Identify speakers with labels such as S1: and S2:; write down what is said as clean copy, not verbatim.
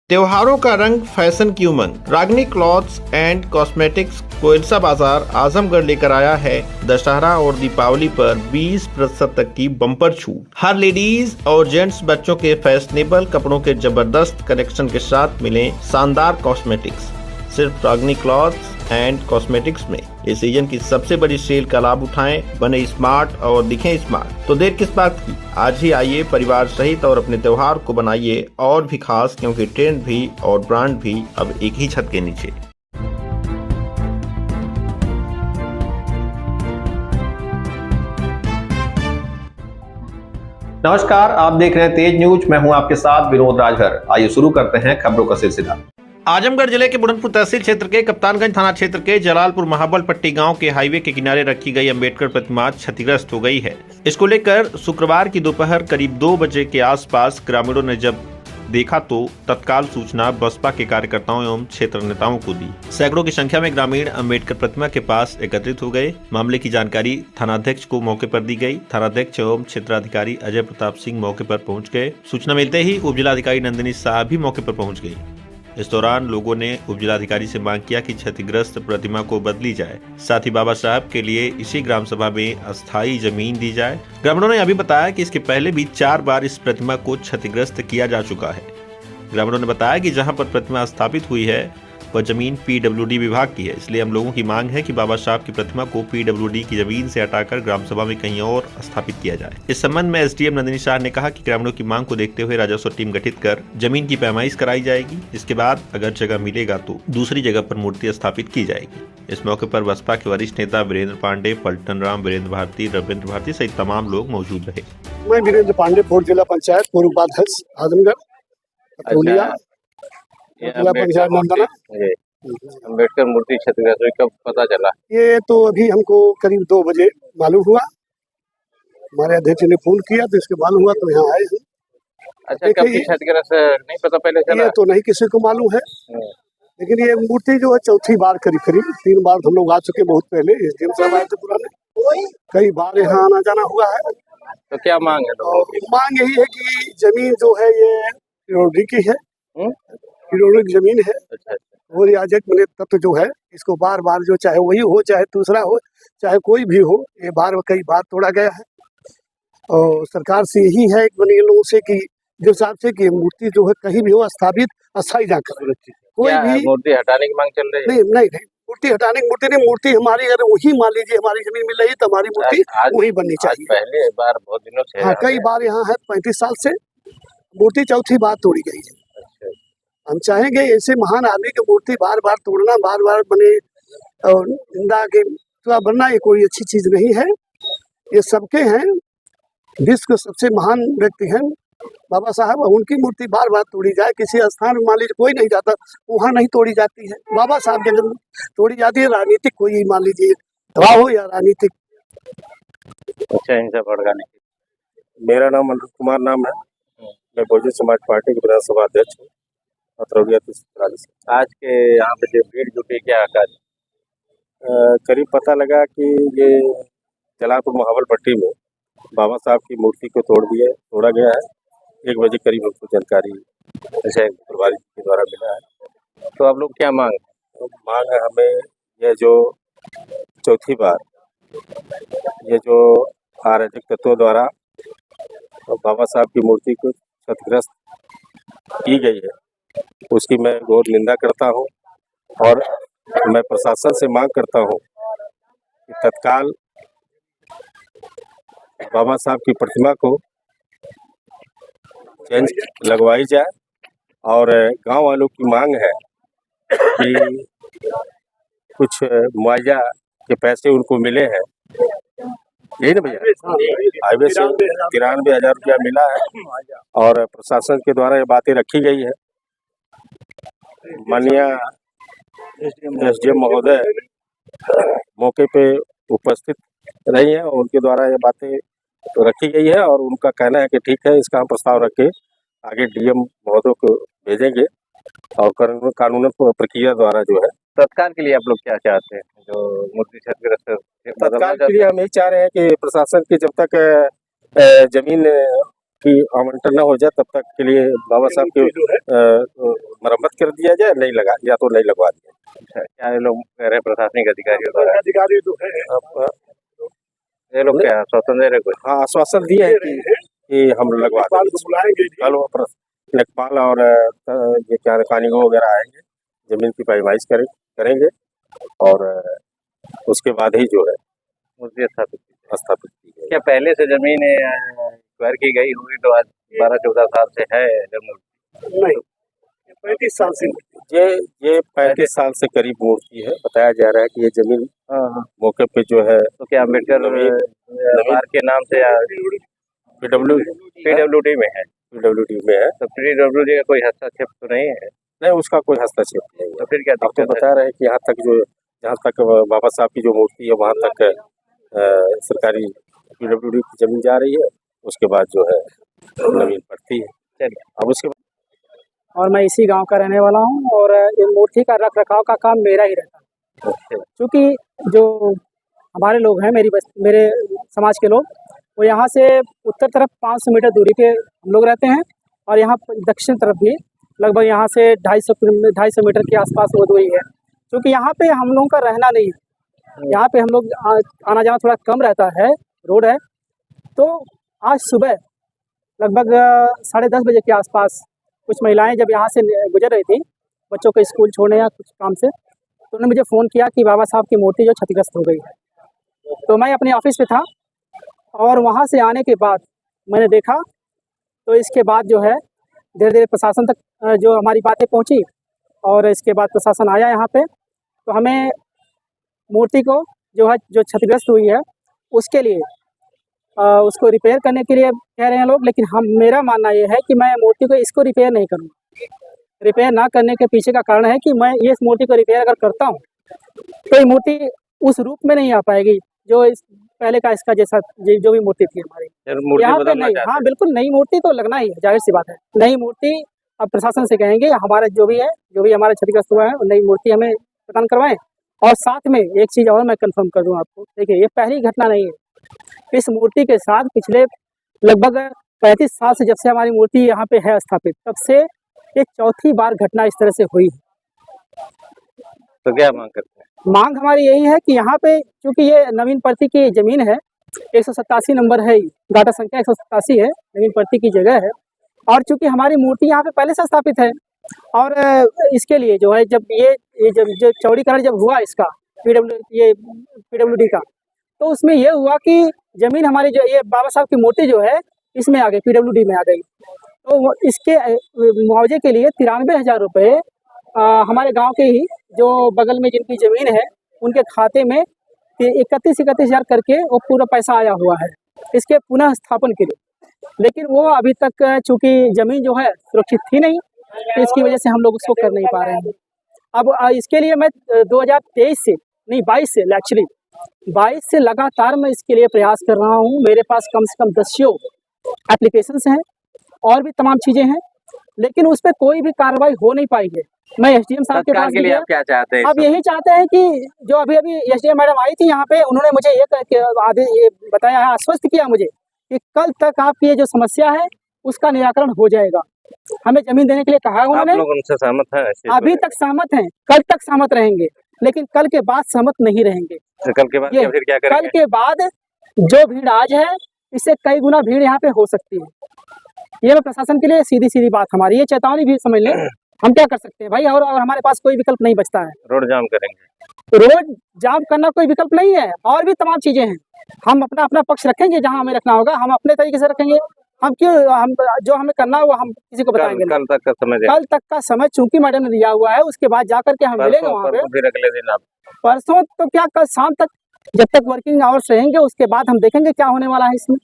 S1: त्योहारों का रंग, फैशन की उमंग। रागनी क्लॉथ्स एंड कॉस्मेटिक्स कोयलसा बाजार आजमगढ़ लेकर आया है दशहरा और दीपावली पर 20% तक की बम्पर छूट। हर लेडीज और जेंट्स बच्चों के फैशनेबल कपड़ों के जबरदस्त कलेक्शन के साथ मिले शानदार कॉस्मेटिक्स सिर्फ रागनी क्लॉथ्स एंड कॉस्मेटिक्स में। इस सीजन की सबसे बड़ी सेल का लाभ उठाएं, बने स्मार्ट और दिखें स्मार्ट। तो देर किस बात की, आज ही आइए परिवार सहित और अपने त्योहार को बनाइए और भी खास, क्योंकि ट्रेंड भी और ब्रांड भी अब एक ही छत के नीचे।
S2: नमस्कार, आप देख रहे हैं तेज न्यूज। मैं हूं आपके साथ विनोद राजभर। आइए शुरू करते हैं खबरों का सिलसिला।
S1: आजमगढ़ जिले के बुरहानपुर तहसील क्षेत्र के कप्तानगंज थाना क्षेत्र के जलालपुर महाबल पट्टी गांव के हाईवे के किनारे रखी गई अंबेडकर प्रतिमा क्षतिग्रस्त हो गई है। इसको लेकर शुक्रवार की दोपहर करीब 2 बजे के आसपास ग्रामीणों ने जब देखा तो तत्काल सूचना बसपा के कार्यकर्ताओं एवं क्षेत्र नेताओं को दी। सैकड़ों की संख्या में ग्रामीण अंबेडकर प्रतिमा के पास एकत्रित हो गए। मामले की जानकारी थानाध्यक्ष को मौके पर दी गई। थानाध्यक्ष एवं क्षेत्राधिकारी अजय प्रताप सिंह मौके पर पहुंच गए। सूचना मिलते ही उप जिलाधिकारी नंदिनी शाह भी मौके पर पहुंच गई। इस दौरान लोगों ने उप जिलाधिकारी से मांग किया कि क्षतिग्रस्त प्रतिमा को बदली जाए, साथ ही बाबा साहब के लिए इसी ग्राम सभा में अस्थायी जमीन दी जाए। ग्रामीणों ने अभी बताया कि इसके पहले भी 4 बार इस प्रतिमा को क्षतिग्रस्त किया जा चुका है। ग्रामीणों ने बताया कि जहां पर प्रतिमा स्थापित हुई है वह जमीन पीडब्ल्यूडी विभाग की है, इसलिए हम लोगों की मांग है कि बाबा साहब की प्रतिमा को पीडब्ल्यूडी की जमीन से हटाकर ग्राम सभा में कहीं और स्थापित किया जाए। इस संबंध में एसडीएम नंदिनी शाह ने कहा कि ग्रामीणों की मांग को देखते हुए राजस्व टीम गठित कर जमीन की पैमाइश कराई जाएगी। इसके बाद अगर जगह मिलेगा तो दूसरी जगह पर मूर्ति स्थापित की जाएगी। इस मौके पर बसपा के वरिष्ठ नेता वीरेंद्र पांडे, पलटन राम, वीरेंद्र भारती, रविंद्र भारती सहित तमाम लोग मौजूद रहे।
S3: मैं वीरेंद्र पांडे, पूर्व जिला पंचायत पूर्व उपाध्यक्ष आजमगढ़, जिला पंचायत नंदना।
S4: अम्बेडकर मूर्ति क्षतिग्रस्त हुई, कब पता चला?
S3: ये तो अभी हमको करीब 2 बजे मालूम हुआ। हमारे अध्यक्ष ने फोन किया तो इसके मालूम हुआ तो यहाँ आए हैं।
S4: अच्छा, कब की क्षतिग्रस्त नहीं पता पहले चला?
S3: ये तो नहीं किसी को मालूम है, लेकिन ये मूर्ति जो है चौथी बार करीब 3 बार हम लोग आ चुके। बहुत पहले एसडीएम साहब आए थे पुराने, कई बार यहाँ आना जाना हुआ है।
S4: तो क्या मांग है लोगों की?
S3: मांग यही है कि जमीन जो है ये किरोड़ी की है, किरोड़ी की जमीन है।
S4: अच्छा।
S3: और याजक बने तत्व जो है इसको बार बार जो चाहे वही हो, चाहे दूसरा हो, चाहे कोई भी हो, ये कई बार तोड़ा गया है। और सरकार से यही है बने लोगों से कि जो हिसाब से कि मूर्ति जो है कहीं भी हो स्थापित अस्थायी जाकर कोई भी
S4: मूर्ति हटाने की मांग चल रही है?
S3: नहीं, मूर्ति हटाने की मूर्ति नहीं, मूर्ति हमारी अगर वही मान लीजिए हमारी जमीन मिल रही तो हमारी मूर्ति वही बननी चाहिए।
S4: पहले बार बहुत दिनों से,
S3: हाँ, कई बार यहाँ है 35 साल से मूर्ति चौथी बार तोड़ी गई है। हम चाहेंगे ऐसे महान आदमी की मूर्ति बार बार तोड़ना, बार बार बने और निंदा के बनना, ये कोई अच्छी चीज नहीं है। ये सबके हैं, विश्व के सबसे महान व्यक्ति हैं बाबा साहब, उनकी मूर्ति बार बार तोड़ी जाए। किसी स्थान में मान लीजिए कोई नहीं जाता, वहाँ नहीं तोड़ी जाती है। बाबा साहब की जब तोड़ी जाती है, राजनीतिक कोई मान लीजिए दबाव हो या राजनीतिक।
S4: अच्छा, हिंसा भड़काने की।
S5: मेरा नाम अनिल कुमार नाम है। मैं बहुजन समाज पार्टी के विधानसभा अध्यक्ष हूँ।
S4: आज के यहाँ पे भीड़ जुटी, क्या आकार?
S5: करीब पता लगा कि ये जलालपुर महाबल पट्टी में बाबा साहब की मूर्ति को तोड़ा गया है। 1 बजे करीब हमको जानकारी प्रभारी के द्वारा मिला है।
S4: तो आप लोग क्या मांग?
S5: तो मांग है हमें, यह जो चौथी बार ये जो अराजक तत्वों द्वारा बाबा साहब की मूर्ति को क्षतिग्रस्त की गई है, उसकी मैं घोर निंदा करता हूं। और मैं प्रशासन से मांग करता हूं कि तत्काल बाबा साहब की प्रतिमा को चेंज लगवाई जाए। और गांव वालों की मांग है कि कुछ मुआवजा के पैसे उनको मिले हैं, यही ना भैया? हाईवे से 93,000 रुपया मिला है और प्रशासन के द्वारा ये बातें रखी गई है। माननीय एसडीएम महोदय मौके पे उपस्थित रही हैं और उनके द्वारा ये बातें रखी गई है और उनका कहना है कि ठीक है, इसका हम प्रस्ताव रख के आगे डीएम महोदय को भेजेंगे और कानूनी प्रक्रिया द्वारा जो है।
S4: तत्काल के लिए आप लोग क्या चाहते हैं? जो मूर्ति क्षतिग्रस्त,
S5: तत्काल के लिए हम यही चाह रहे हैं कि प्रशासन की जब तक जमीन की आवंटन न हो जाए तब तक के लिए बाबा साहब की कर दिया जाए, नहीं लगा या तो नहीं लगवा दिया।
S4: अच्छा, क्या ये लोग कह रहे हैं प्रशासनिक अधिकारियों द्वारा?
S3: अधिकारी जो है
S5: अब
S4: ये लोग क्या आश्वासन दे रहे कुछ?
S5: हाँ, आश्वासन दिया है कि हम लगवा देंगे।
S3: बुलाएंगे
S5: कल वो लेखपाल और ये क्या कानूनी वगैरह आएंगे, जमीन की पैमाइश करेंगे और उसके बाद ही जो है
S4: मूर्ति स्थापित
S5: की गई।
S4: क्या पहले से जमीन एक्वायर की गई होगी तो आज 12-14 साल से है जब मूर्ति?
S3: नहीं, 35 साल से
S5: ये 35 साल से करीब मूर्ति है। बताया जा रहा है कि ये जमीन मौके पे जो है
S4: तो क्या अम्बेडकर पार्क के नाम से या पीडब्ल्यूडी में है?
S5: पीडब्ल्यूडी में है।
S4: तो पीडब्ल्यूडी का कोई हस्तक्षेप तो नहीं है?
S5: नहीं, उसका कोई हस्तक्षेप नहीं है।
S4: तो फिर क्या
S5: आप तो
S4: दिक्कत है?
S5: बता रहे हैं कि जहाँ तक बाबा साहब की जो मूर्ति है वहाँ तक सरकारी पीडब्ल्यूडी की जमीन जा रही है, उसके बाद जो है नवीन पड़ती है।
S4: चलिए,
S5: अब उसके
S6: और मैं इसी गांव का रहने वाला हूं और इन मूर्ति का रख रखाव का काम मेरा ही रहता है। क्योंकि जो हमारे लोग हैं, मेरे समाज के लोग, वो यहाँ से उत्तर तरफ 500 मीटर दूरी पे हम लोग रहते हैं और यहाँ दक्षिण तरफ भी लगभग यहाँ से 250 मीटर के आसपास वो दूरी है। क्योंकि यहाँ पे हम लोगों का रहना नहीं है, यहाँ पे हम लोग आना जाना थोड़ा कम रहता है, रोड है। तो आज सुबह लगभग 10:30 बजे के आसपास कुछ महिलाएं जब यहाँ से गुजर रही थी बच्चों को स्कूल छोड़ने या कुछ काम से, तो उन्होंने मुझे फ़ोन किया कि बाबा साहब की मूर्ति जो क्षतिग्रस्त हो गई है। तो मैं अपने ऑफिस पे था और वहाँ से आने के बाद मैंने देखा, तो इसके बाद जो है धीरे धीरे प्रशासन तक जो हमारी बातें पहुँची और इसके बाद प्रशासन आया यहाँ पे। तो हमें मूर्ति को जो क्षतिग्रस्त हुई है उसके लिए उसको रिपेयर करने के लिए कह रहे हैं लोग, लेकिन मेरा मानना ये है कि मैं मूर्ति को इसको रिपेयर नहीं करूँगा। रिपेयर ना करने के पीछे का कारण है कि मैं ये इस मूर्ति को रिपेयर अगर करता हूँ तो ये मूर्ति उस रूप में नहीं आ पाएगी जो पहले का इसका जैसा जो भी मूर्ति थी हमारी यहाँ पे नहीं। हाँ बिल्कुल, नई मूर्ति तो लगना ही है, जाहिर सी बात है। नई मूर्ति अब प्रशासन से कहेंगे हमारा जो भी हमारा क्षतिग्रस्त हुआ है नई मूर्ति हमें प्रदान करवाएं। और साथ में एक चीज़ और मैं कंफर्म कर दूं आपको, देखिए ये पहली घटना नहीं है। इस मूर्ति के साथ पिछले लगभग 35 साल से जब से हमारी मूर्ति यहाँ पे है स्थापित, तब से ये चौथी बार घटना इस तरह से हुई है।
S4: तो क्या मांग करते हैं?
S6: मांग हमारी यही है कि यहाँ पे क्योंकि ये नवीन पर्ती की ज़मीन है, 187 नंबर है, डाटा संख्या 187 है, नवीन पर्ती की जगह है। और चूँकि हमारी मूर्ति यहाँ पे पहले से स्थापित है और इसके लिए जो है जब जो चौड़ीकरण जब हुआ इसका पीडब्ल्यूडी का, तो उसमें यह हुआ कि ज़मीन हमारी जो ये बाबा साहब की मूर्ति जो है इसमें आ गई, पीडब्ल्यूडी में आ गई। तो इसके मुआवजे के लिए 93,000 रुपये हमारे गांव के ही जो बगल में जिनकी ज़मीन है उनके खाते में 31,000 करके वो पूरा पैसा आया हुआ है इसके पुनः स्थापन के लिए। लेकिन वो अभी तक चूँकि ज़मीन जो है सुरक्षित थी नहीं, तो इसकी वजह से हम लोग उसको कर नहीं पा रहे हैं। अब इसके लिए मैं 22 से लगातार मैं इसके लिए प्रयास कर रहा हूँ। मेरे पास कम से कम 10 एप्लीकेशंस हैं और भी तमाम चीज़ें हैं, लेकिन उस पर कोई भी कार्रवाई हो नहीं पाई है। मैं एसडीएम साहब के पास
S4: लिए आप क्या चाहते हैं?
S6: अब यही चाहते हैं कि जो अभी एसडीएम मैडम आई थी यहाँ पे, उन्होंने मुझे ये बताया है, आश्वस्त किया मुझे कि कल तक आपकी ये जो समस्या है उसका निराकरण हो जाएगा। हमें जमीन देने के लिए कहा है उन्होंने।
S4: आप लोग उनसे सहमत हैं?
S6: अभी तक सहमत हैं, कल तक सहमत रहेंगे, लेकिन कल के बाद सहमत नहीं रहेंगे।
S4: तो कल के बाद फिर क्या करेंगे?
S6: कल के बाद जो भीड़ आज है इससे कई गुना भीड़ यहाँ पे हो सकती है। ये मैं प्रशासन के लिए सीधी बात हमारी, ये चेतावनी भी समझ लें। हम क्या कर सकते हैं भाई, और हमारे पास कोई विकल्प नहीं बचता है।
S4: रोड जाम करेंगे?
S6: रोड जाम करना कोई विकल्प नहीं है, और भी तमाम चीजें हैं। हम अपना पक्ष रखेंगे, जहां हमें रखना होगा हम अपने तरीके से रखेंगे। हम जो हमें करना होगा हम किसी को बताएंगे।
S4: कल तक का समय
S6: चूंकि मैडम ने दिया हुआ है, उसके बाद जाकर के हम मिलेंगे वहाँ पे।
S4: फिर अगले दिन आप
S6: परसों तो क्या, कल शाम तक जब तक वर्किंग आवर्स रहेंगे उसके बाद हम देखेंगे क्या होने वाला है इसमें।